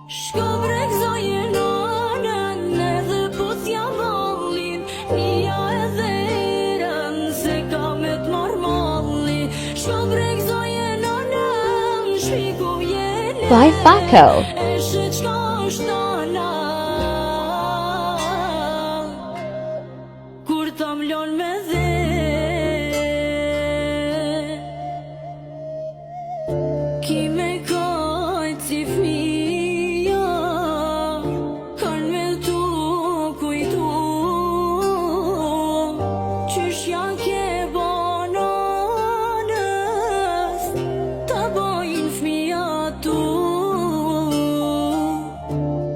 Shko bregzoje nanën edhe puthja mallin, nia edhe erën se ka me t'marr malli. Shko bregzoje nanën, shpiku jene By Paco. Eshe qka është nana kur ta mlon me dhe ki me kajt si fmija kan me tu kujtu qysh ja ke bananës ta bajnë fmija tu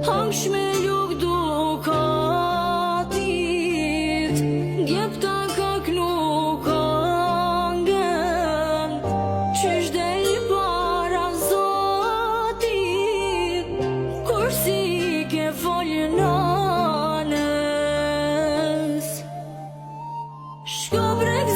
hangsh me luk dukatit djep ta kak nuk angen qysh del para zotit kur si ke folë nanës. Shko breg